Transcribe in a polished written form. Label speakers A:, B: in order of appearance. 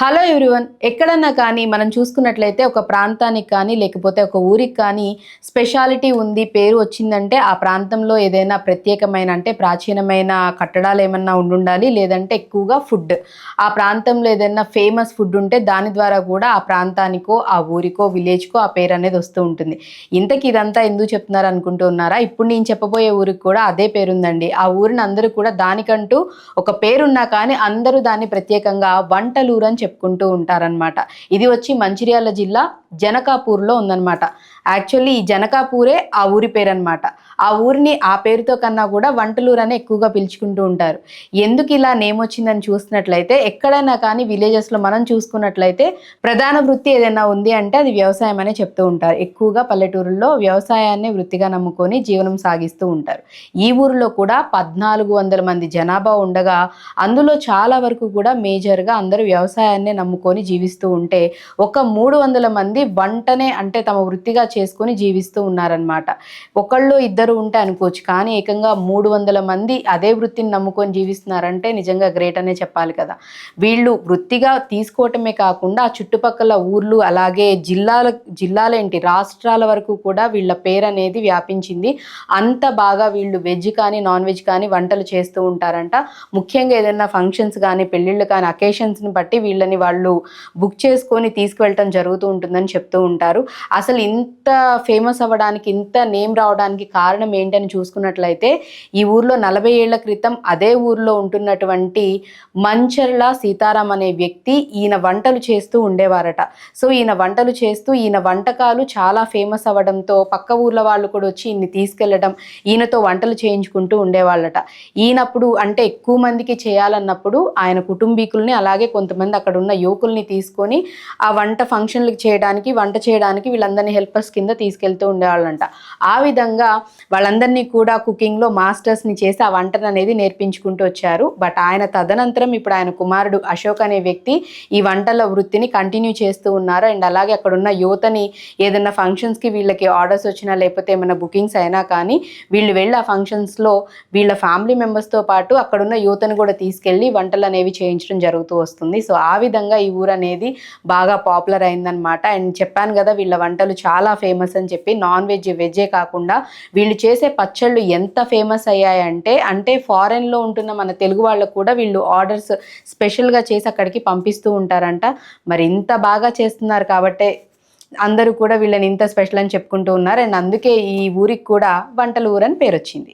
A: Hello everyone. ఎక్కడన్నా కానీ మనం చూసుకున్నట్లయితే ఒక ప్రాంతానికి కానీ లేకపోతే ఒక ఊరికి కానీ స్పెషాలిటీ ఉంది, పేరు వచ్చిందంటే ఆ ప్రాంతంలో ఏదైనా ప్రత్యేకమైన అంటే ప్రాచీనమైన కట్టడాలు ఏమన్నా ఉండాలి, లేదంటే ఎక్కువగా ఫుడ్. ఆ ప్రాంతంలో ఏదైనా ఫేమస్ ఫుడ్ ఉంటే దాని ద్వారా కూడా ఆ ప్రాంతానికో ఆ ఊరికో విలేజ్కో ఆ పేరు అనేది వస్తూ ఉంటుంది. ఇంతకీ ఇదంతా ఎందుకు చెప్తున్నారు అనుకుంటూ ఉన్నారా? ఇప్పుడు నేను చెప్పబోయే ఊరికి కూడా అదే పేరుందండి. ఆ ఊరిని అందరూ కూడా దానికంటూ ఒక పేరున్నా కానీ అందరూ దాన్ని ప్రత్యేకంగా వంటలూరు అని చెప్పుకుంటూ ఉంటారనమాట. ఇది వచ్చి మంచిర్యాల జిల్లా జనకాపూర్లో ఉందనమాట. యాక్చువల్లీ ఈ జనకాపూరే ఆ ఊరి పేరనమాట. ఆ ఊరిని ఆ పేరుతో కన్నా కూడా వంటలూరు అని ఎక్కువగా పిలుచుకుంటూ ఉంటారు. ఎందుకు ఇలా నేమ్ వచ్చిందని చూసినట్లయితే ఎక్కడైనా కానీ విలేజెస్లో మనం చూసుకున్నట్లయితే ప్రధాన వృత్తి ఏదైనా ఉంది అంటే అది వ్యవసాయం అనే చెప్తూ ఉంటారు. ఎక్కువగా పల్లెటూరుల్లో వ్యవసాయాన్ని వృత్తిగా నమ్ముకొని జీవనం సాగిస్తూ ఉంటారు. ఈ ఊరిలో కూడా 1400 మంది జనాభా ఉండగా అందులో చాలా వరకు కూడా మేజర్గా అందరూ వ్యవసాయాన్నే నమ్ముకొని జీవిస్తూ ఉంటే ఒక 300 మంది వంటనే అంటే తమ వృత్తిగా చేసుకొని జీవిస్తూ ఉన్నారనమాట. ఒకళ్ళు ఇద్దరు ఉంటే అనుకోవచ్చు, కానీ ఏకంగా 300 మంది అదే వృత్తిని నమ్ముకొని జీవిస్తున్నారంటే నిజంగా గ్రేట్ అనే చెప్పాలి కదా. వీళ్ళు వృత్తిగా తీసుకోవటమే కాకుండా ఆ చుట్టుపక్కల ఊర్లు అలాగే జిల్లాలేంటి రాష్ట్రాల వరకు కూడా వీళ్ళ పేరు అనేది వ్యాపించింది. అంత బాగా వీళ్ళు వెజ్ కానీ నాన్ వెజ్ కానీ వంటలు చేస్తూ ఉంటారంట. ముఖ్యంగా ఏదైనా ఫంక్షన్స్ కానీ పెళ్ళిళ్ళు కానీ అకేషన్స్ని బట్టి వీళ్ళని వాళ్ళు బుక్ చేసుకొని తీసుకువెళ్ళటం జరుగుతూ ఉంటుందని చెప్తూ ఉంటారు. అసలు ఇంత ఫేమస్ అవ్వడానికి, ఇంత నేమ్ రావడానికి కారణం ఏంటని చూసుకున్నట్లయితే ఈ ఊర్లో 40 ఏళ్ల క్రితం అదే ఊర్లో ఉంటున్నటువంటి మంచర్ల సీతారాం అనే వ్యక్తి ఈయన వంటలు చేస్తూ ఉండేవారట. సో ఈయన వంటలు చేస్తూ ఈయన వంటకాలు చాలా ఫేమస్ అవ్వడంతో పక్క ఊర్ల వాళ్ళు కూడా వచ్చి ఈయన్ని తీసుకెళ్లడం, ఈయనతో వంటలు చేయించుకుంటూ ఉండేవాళ్ళట. ఈయనప్పుడు అంటే ఎక్కువ మందికి చేయాలన్నప్పుడు ఆయన కుటుంబీకుల్ని అలాగే కొంతమంది అక్కడ ఉన్న యువకుల్ని తీసుకొని ఆ వంట చేయడానికి వీళ్ళందరినీ హెల్పర్స్ కింద తీసుకెళ్తూ ఉండేవాళ్ళంట. ఆ విధంగా వాళ్ళందరినీ కూడా కుకింగ్లో మాస్టర్స్ని చేసి ఆ వంటను అనేది నేర్పించుకుంటూ వచ్చారు. బట్ ఆయన తదనంతరం ఇప్పుడు ఆయన కుమారుడు అశోక్ అనే వ్యక్తి ఈ వంటల వృత్తిని కంటిన్యూ చేస్తూ ఉన్నారు. అండ్ అలాగే అక్కడ ఉన్న యువతని ఏదైనా ఫంక్షన్స్కి వీళ్ళకి ఆర్డర్స్ వచ్చినా లేకపోతే ఏమైనా బుకింగ్స్ అయినా కానీ వీళ్ళు వెళ్ళి ఆ ఫంక్షన్స్లో వీళ్ళ ఫ్యామిలీ మెంబర్స్తో పాటు అక్కడున్న యువతను కూడా తీసుకెళ్ళి వంటలు అనేవి చేయించడం జరుగుతూ వస్తుంది. సో ఆ విధంగా ఈ ఊరు అనేది బాగా పాపులర్ అయిందనమాట. అండ్ చెప్పాను కదా వీళ్ళ వంటలు చాలా ఫేమస్ అని చెప్పి. నాన్ వెజ్ వెజ్జే కాకుండా వీళ్ళు చేసే పచ్చళ్ళు ఎంత ఫేమస్ అయ్యాయంటే అంటే ఫారెన్లో ఉంటున్న మన తెలుగు వాళ్ళకు కూడా వీళ్ళు ఆర్డర్స్ స్పెషల్గా చేసి అక్కడికి పంపిస్తూ ఉంటారంట. మరి ఇంత బాగా చేస్తున్నారు కాబట్టే అందరూ కూడా వీళ్ళని ఇంత స్పెషల్ అని చెప్పుకుంటూ ఉన్నారు. అండ్ అందుకే ఈ ఊరికి కూడా వంటల ఊరు అని పేరు వచ్చింది.